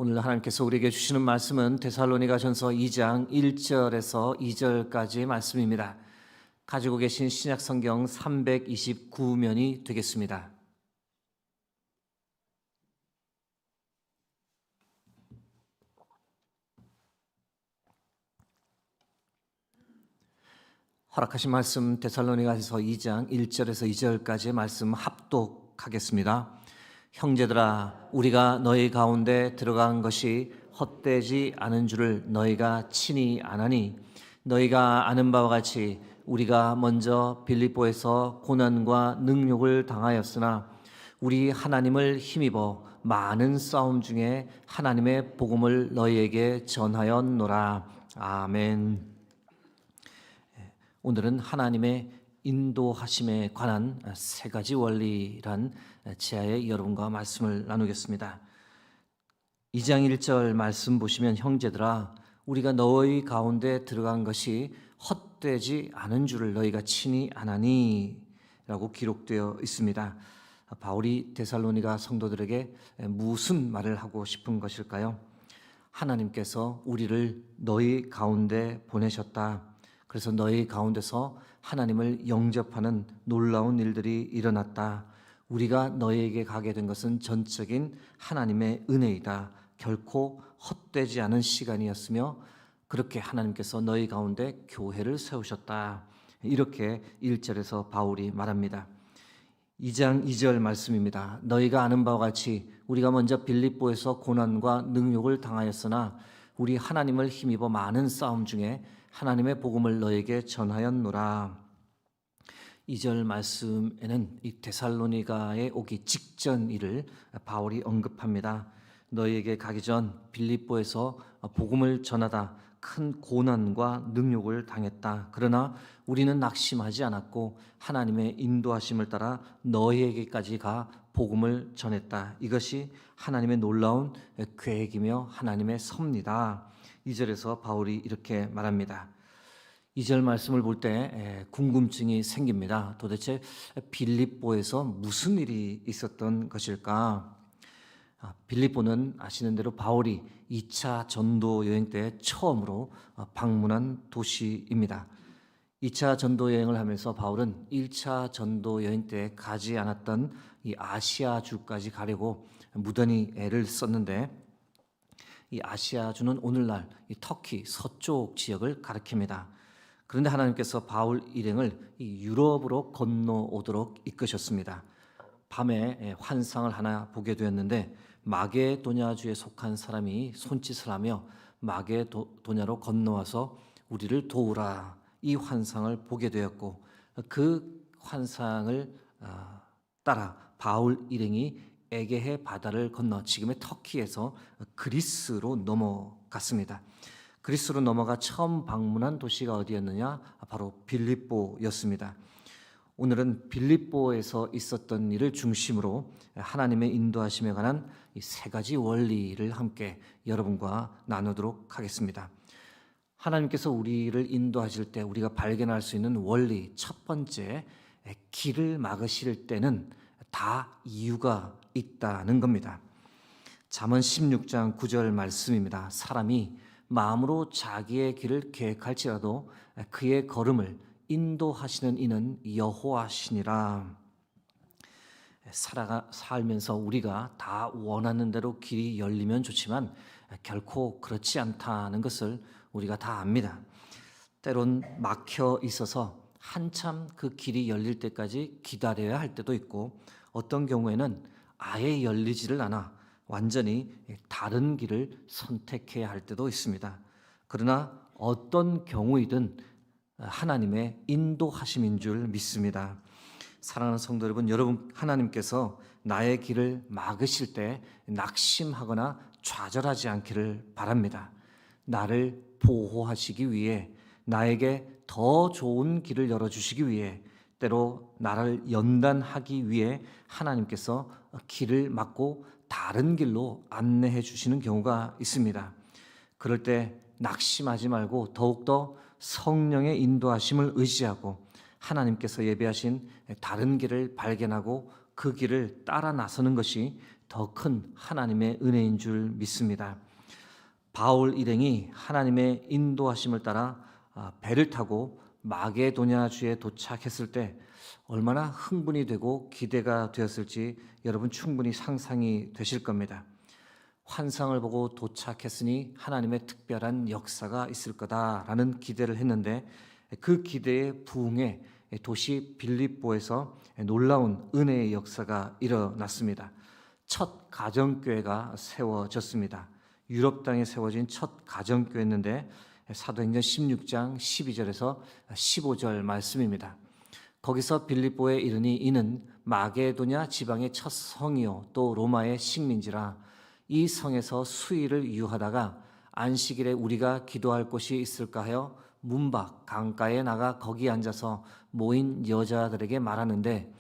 오늘 하나님께서 우리에게 주시는 말씀은 데살로니가전서 2장 1절에서 2절까지의 말씀입니다. 가지고 계신 신약성경 329면이 되겠습니다. 허락하신 말씀 데살로니가전서 2장 1절에서 2절까지의 말씀 합독하겠습니다. 형제들아, 우리가 너희 가운데 들어간 것이 헛되지 않은 줄을 너희가 친히 아나니, 너희가 아는 바와 같이 우리가 먼저 빌립보에서 고난과 능욕을 당하였으나 우리 하나님을 힘입어 많은 싸움 중에 하나님의 복음을 너희에게 전하였노라. 아멘. 오늘은 하나님의 인도하심에 관한 세 가지 원리란 제하에 여러분과 말씀을 나누겠습니다. 2장 1절 말씀 보시면 형제들아, 우리가 너희 가운데 들어간 것이 헛되지 않은 줄을 너희가 친히 아나니 라고 기록되어 있습니다. 바울이 데살로니가 성도들에게 무슨 말을 하고 싶은 것일까요? 하나님께서 우리를 너희 가운데 보내셨다. 그래서 너희 가운데서 하나님을 영접하는 놀라운 일들이 일어났다. 우리가 너희에게 가게 된 것은 전적인 하나님의 은혜이다. 결코 헛되지 않은 시간이었으며 그렇게 하나님께서 너희 가운데 교회를 세우셨다. 이렇게 1절에서 바울이 말합니다. 2장 2절 말씀입니다. 너희가 아는 바와 같이 우리가 먼저 빌립보에서 고난과 능욕을 당하였으나 우리 하나님을 힘입어 많은 싸움 중에 하나님의 복음을 너에게 전하였노라. 2절 말씀에는 이 데살로니가에 오기 직전 일을 바울이 언급합니다. 너희에게 가기 전 빌립보에서 복음을 전하다 큰 고난과 능욕을 당했다. 그러나 우리는 낙심하지 않았고 하나님의 인도하심을 따라 너희에게까지 가 복음을 전했다. 이것이 하나님의 놀라운 계획이며 하나님의 섭니다. 2절에서 바울이 이렇게 말합니다. 2절 말씀을 볼 때 궁금증이 생깁니다. 도대체 빌립보에서 무슨 일이 있었던 것일까? 빌립보는 아시는 대로 바울이 2차 전도 여행 때 처음으로 방문한 도시입니다. 2차 전도 여행을 하면서 바울은 1차 전도 여행 때 가지 않았던 이 아시아주까지 가려고 무던히 애를 썼는데, 이 아시아주는 오늘날 이 터키 서쪽 지역을 가리킵니다. 그런데 하나님께서 바울 일행을 이 유럽으로 건너오도록 이끄셨습니다. 밤에 환상을 하나 보게 되었는데 마게도냐주에 속한 사람이 손짓을 하며 마게도냐로 건너와서 우리를 도우라, 이 환상을 보게 되었고, 그 환상을 따라 바울 일행이 에게해 바다를 건너 지금의 터키에서 그리스로 넘어갔습니다. 그리스로 넘어가 처음 방문한 도시가 어디였느냐? 바로 빌립보였습니다. 오늘은 빌립보에서 있었던 일을 중심으로 하나님의 인도하심에 관한 이 세 가지 원리를 함께 여러분과 나누도록 하겠습니다. 하나님께서 우리를 인도하실 때 우리가 발견할 수 있는 원리, 첫 번째, 길을 막으실 때는 다 이유가 있다는 겁니다. 잠언 16장 9절 말씀입니다. 사람이 마음으로 자기의 길을 계획할지라도 그의 걸음을 인도하시는 이는 여호와시니라. 살면서 우리가 다 원하는 대로 길이 열리면 좋지만 결코 그렇지 않다는 것을 우리가 다 압니다. 때론 막혀 있어서 한참 그 길이 열릴 때까지 기다려야 할 때도 있고, 어떤 경우에는 아예 열리지를 않아 완전히 다른 길을 선택해야 할 때도 있습니다. 그러나 어떤 경우이든 하나님의 인도하심인 줄 믿습니다. 사랑하는 성도 여러분, 하나님께서 나의 길을 막으실 때 낙심하거나 좌절하지 않기를 바랍니다. 나를 보호하시기 위해, 나에게 더 좋은 길을 열어주시기 위해, 때로 나를 연단하기 위해 하나님께서 길을 막고 다른 길로 안내해 주시는 경우가 있습니다. 그럴 때 낙심하지 말고 더욱더 성령의 인도하심을 의지하고 하나님께서 예비하신 다른 길을 발견하고 그 길을 따라 나서는 것이 더 큰 하나님의 은혜인 줄 믿습니다. 바울 일행이 하나님의 인도하심을 따라 배를 타고 마게도냐 주에 도착했을 때 얼마나 흥분이 되고 기대가 되었을지 여러분 충분히 상상이 되실 겁니다. 환상을 보고 도착했으니 하나님의 특별한 역사가 있을 거다라는 기대를 했는데 그 기대에 부응해 도시 빌립보에서 놀라운 은혜의 역사가 일어났습니다. 첫 가정교회가 세워졌습니다. 유럽 땅에 세워진 첫 가정교회였는데 사도행전 16장 12절에서 15절 말씀입니다. 거기서 빌립보에 이르니 이는 마게도냐 지방의 첫 성이요 또 로마의 식민지라. 이 성에서 수일을 이유하다가 안식일에 우리가 기도할 곳이 있을까 하여 문밖 강가에 나가 거기 앉아서 모인 여자들에게 말하는데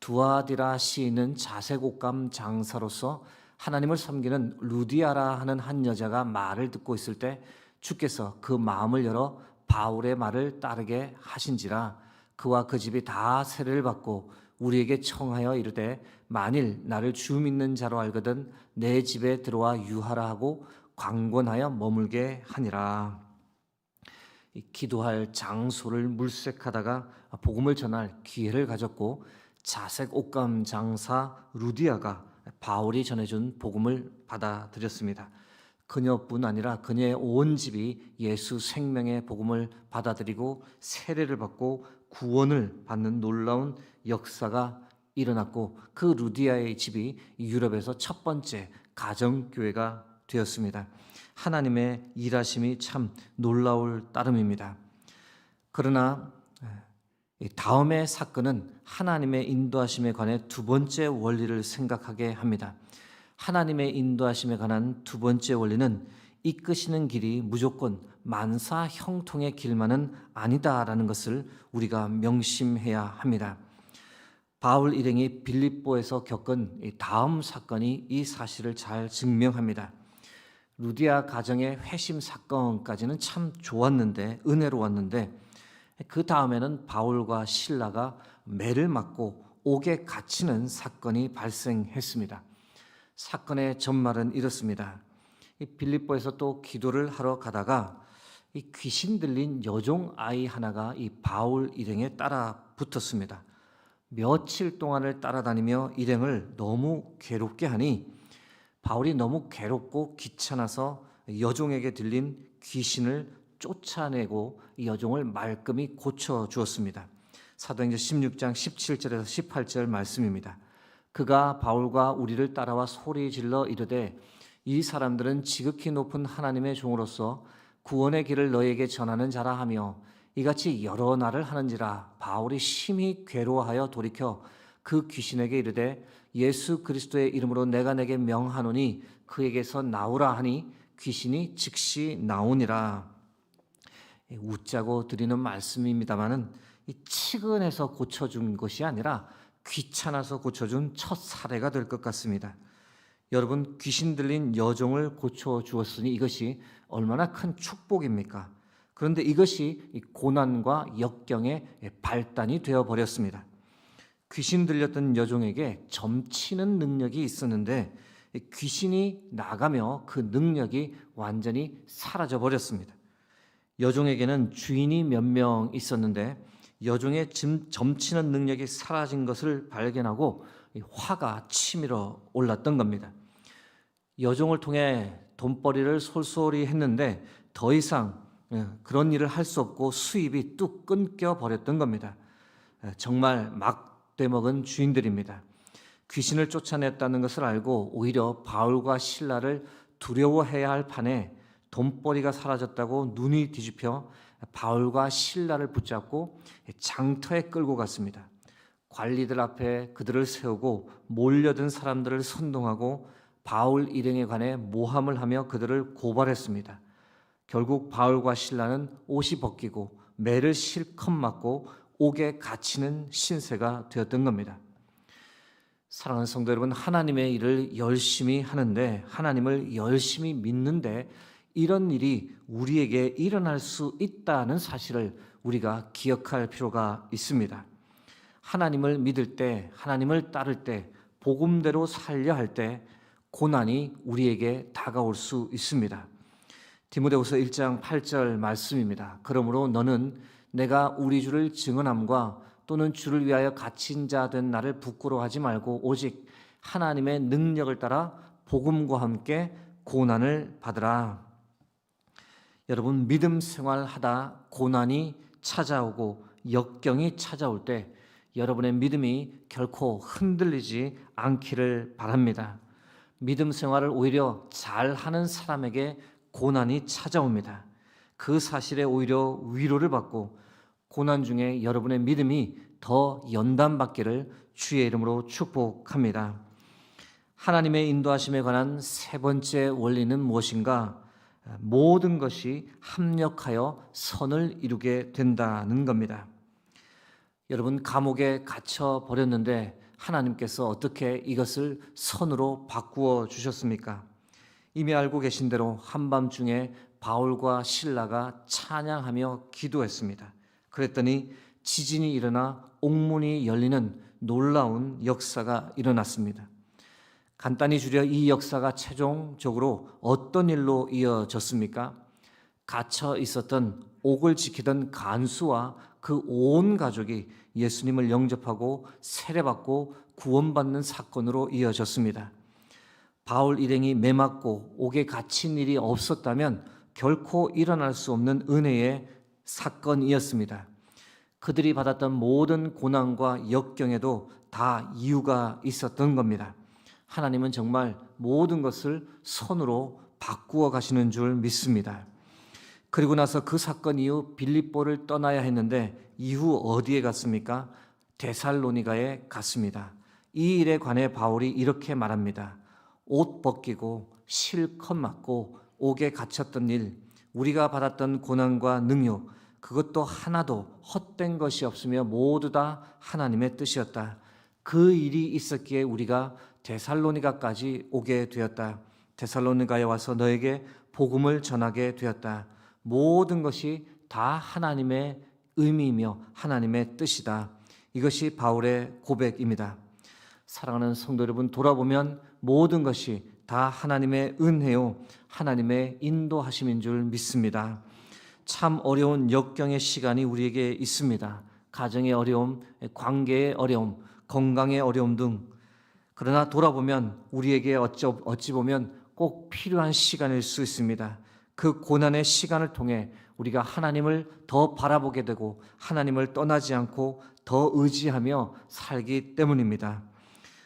두아디라 시인은 자색옷감 장사로서 하나님을 섬기는 루디아라 하는 한 여자가 말을 듣고 있을 때 주께서 그 마음을 열어 바울의 말을 따르게 하신지라. 그와 그 집이 다 세례를 받고 우리에게 청하여 이르되 만일 나를 주 믿는 자로 알거든 내 집에 들어와 유하라 하고 광권하여 머물게 하니라. 기도할 장소를 물색하다가 복음을 전할 기회를 가졌고 자색 옷감 장사 루디아가 바울이 전해준 복음을 받아들였습니다. 그녀뿐 아니라 그녀의 온 집이 예수 생명의 복음을 받아들이고 세례를 받고 구원을 받는 놀라운 역사가 일어났고 그 루디아의 집이 유럽에서 첫 번째 가정교회가 되었습니다. 하나님의 일하심이 참 놀라울 따름입니다. 그러나 다음의 사건은 하나님의 인도하심에 관해 두 번째 원리를 생각하게 합니다. 하나님의 인도하심에 관한 두 번째 원리는 이끄시는 길이 무조건 만사 형통의 길만은 아니다라는 것을 우리가 명심해야 합니다. 바울 일행이 빌립보에서 겪은 다음 사건이 이 사실을 잘 증명합니다. 루디아 가정의 회심 사건까지는 참 좋았는데 은혜로웠는데 그 다음에는 바울과 실라가 매를 맞고 옥에 갇히는 사건이 발생했습니다. 사건의 전말은 이렇습니다. 빌립보에서 또 기도를 하러 가다가 이 귀신 들린 여종 아이 하나가 이 바울 일행에 따라 붙었습니다. 며칠 동안을 따라다니며 일행을 너무 괴롭게 하니 바울이 너무 괴롭고 귀찮아서 여종에게 들린 귀신을 쫓아내고 이 여종을 말끔히 고쳐주었습니다. 사도행전 16장 17절에서 18절 말씀입니다. 그가 바울과 우리를 따라와 소리질러 이르되 이 사람들은 지극히 높은 하나님의 종으로서 구원의 길을 너에게 전하는 자라 하며 이같이 여러 날을 하는지라. 바울이 심히 괴로워하여 돌이켜 그 귀신에게 이르되 예수 그리스도의 이름으로 내가 내게 명하노니 그에게서 나오라 하니 귀신이 즉시 나오니라. 웃자고 드리는 말씀입니다마는 이 치근해서 고쳐준 것이 아니라 귀찮아서 고쳐준 첫 사례가 될 것 같습니다. 여러분, 귀신 들린 여종을 고쳐주었으니 이것이 얼마나 큰 축복입니까? 그런데 이것이 고난과 역경의 발단이 되어버렸습니다. 귀신 들렸던 여종에게 점치는 능력이 있었는데 귀신이 나가며 그 능력이 완전히 사라져버렸습니다. 여종에게는 주인이 몇 명 있었는데 여종의 점치는 능력이 사라진 것을 발견하고 화가 치밀어 올랐던 겁니다. 여종을 통해 돈벌이를 솔솔히 했는데 더 이상 그런 일을 할 수 없고 수입이 뚝 끊겨 버렸던 겁니다. 정말 막되먹은 주인들입니다. 귀신을 쫓아냈다는 것을 알고 오히려 바울과 실라를 두려워해야 할 판에 돈벌이가 사라졌다고 눈이 뒤집혀 바울과 실라를 붙잡고 장터에 끌고 갔습니다. 관리들 앞에 그들을 세우고 몰려든 사람들을 선동하고 바울 일행에 관해 모함을 하며 그들을 고발했습니다. 결국 바울과 실라는 옷이 벗기고 매를 실컷 맞고 옥에 갇히는 신세가 되었던 겁니다. 사랑하는 성도 여러분, 하나님의 일을 열심히 하는데 하나님을 열심히 믿는데 이런 일이 우리에게 일어날 수 있다는 사실을 우리가 기억할 필요가 있습니다. 하나님을 믿을 때, 하나님을 따를 때 복음대로 살려 할 때 고난이 우리에게 다가올 수 있습니다. 디모데후서 1장 8절 말씀입니다. 그러므로 너는 내가 우리 주를 증언함과 또는 주를 위하여 갇힌 자 된 나를 부끄러워하지 말고 오직 하나님의 능력을 따라 복음과 함께 고난을 받으라. 여러분, 믿음 생활하다 고난이 찾아오고 역경이 찾아올 때 여러분의 믿음이 결코 흔들리지 않기를 바랍니다. 믿음 생활을 오히려 잘하는 사람에게 고난이 찾아옵니다. 그 사실에 오히려 위로를 받고 고난 중에 여러분의 믿음이 더 연단받기를 주의 이름으로 축복합니다. 하나님의 인도하심에 관한 세 번째 원리는 무엇인가? 모든 것이 합력하여 선을 이루게 된다는 겁니다. 여러분, 감옥에 갇혀 버렸는데 하나님께서 어떻게 이것을 선으로 바꾸어 주셨습니까? 이미 알고 계신 대로 한밤중에 바울과 실라가 찬양하며 기도했습니다. 그랬더니 지진이 일어나 옥문이 열리는 놀라운 역사가 일어났습니다. 간단히 줄여 이 역사가 최종적으로 어떤 일로 이어졌습니까? 갇혀 있었던 옥을 지키던 간수와 그 온 가족이 예수님을 영접하고 세례받고 구원받는 사건으로 이어졌습니다. 바울 일행이 매맞고 옥에 갇힌 일이 없었다면 결코 일어날 수 없는 은혜의 사건이었습니다. 그들이 받았던 모든 고난과 역경에도 다 이유가 있었던 겁니다. 하나님은 정말 모든 것을 선으로 바꾸어 가시는 줄 믿습니다. 그리고 나서 그 사건 이후 빌립보를 떠나야 했는데 이후 어디에 갔습니까? 데살로니가에 갔습니다. 이 일에 관해 바울이 이렇게 말합니다. 옷 벗기고 실컷 맞고 옥에 갇혔던 일, 우리가 받았던 고난과 능욕, 그것도 하나도 헛된 것이 없으며 모두 다 하나님의 뜻이었다. 그 일이 있었기에 우리가 데살로니가까지 오게 되었다. 데살로니가에 와서 너에게 복음을 전하게 되었다. 모든 것이 다 하나님의 의미이며 하나님의 뜻이다. 이것이 바울의 고백입니다. 사랑하는 성도 여러분, 돌아보면 모든 것이 다 하나님의 은혜요, 하나님의 인도하심인 줄 믿습니다. 참 어려운 역경의 시간이 우리에게 있습니다. 가정의 어려움, 관계의 어려움, 건강의 어려움 등. 그러나 돌아보면 우리에게 어찌 보면 꼭 필요한 시간일 수 있습니다. 그 고난의 시간을 통해 우리가 하나님을 더 바라보게 되고 하나님을 떠나지 않고 더 의지하며 살기 때문입니다.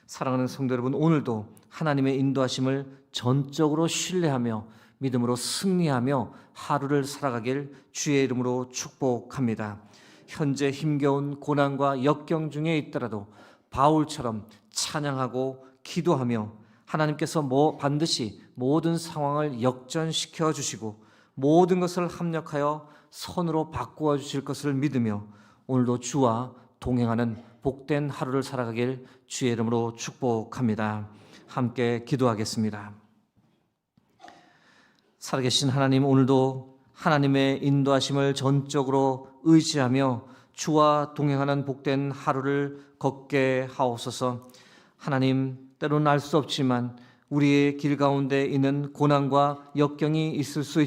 사랑하는 성도 여러분, 오늘도 하나님의 인도하심을 전적으로 신뢰하며 믿음으로 승리하며 하루를 살아가길 주의 이름으로 축복합니다. 현재 힘겨운 고난과 역경 중에 있더라도 바울처럼 찬양하고 기도하며 하나님께서 반드시 모든 상황을 역전시켜 주시고 모든 것을 합력하여 선으로 바꾸어 주실 것을 믿으며 오늘도 주와 동행하는 복된 하루를 살아가길 주의 이름으로 축복합니다. 함께 기도하겠습니다. 살아계신 하나님, 오늘도 하나님의 인도하심을 전적으로 의지하며 주와 동행하는 복된 하루를 걷게 하옵소서. 하나님, 때로는 알 수 없지만 우리의 길 가운데 있는 고난과 역경이 있을 수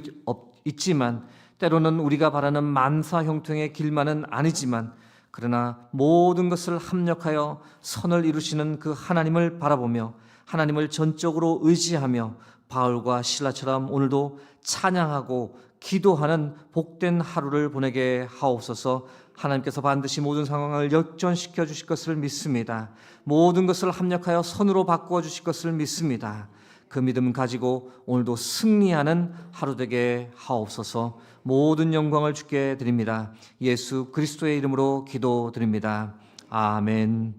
있지만 때로는 우리가 바라는 만사 형통의 길만은 아니지만 그러나 모든 것을 합력하여 선을 이루시는 그 하나님을 바라보며 하나님을 전적으로 의지하며 바울과 실라처럼 오늘도 찬양하고 기도하는 복된 하루를 보내게 하옵소서. 하나님께서 반드시 모든 상황을 역전시켜 주실 것을 믿습니다. 모든 것을 합력하여 선으로 바꾸어 주실 것을 믿습니다. 그 믿음 가지고 오늘도 승리하는 하루 되게 하옵소서. 모든 영광을 주께 드립니다. 예수 그리스도의 이름으로 기도드립니다. 아멘.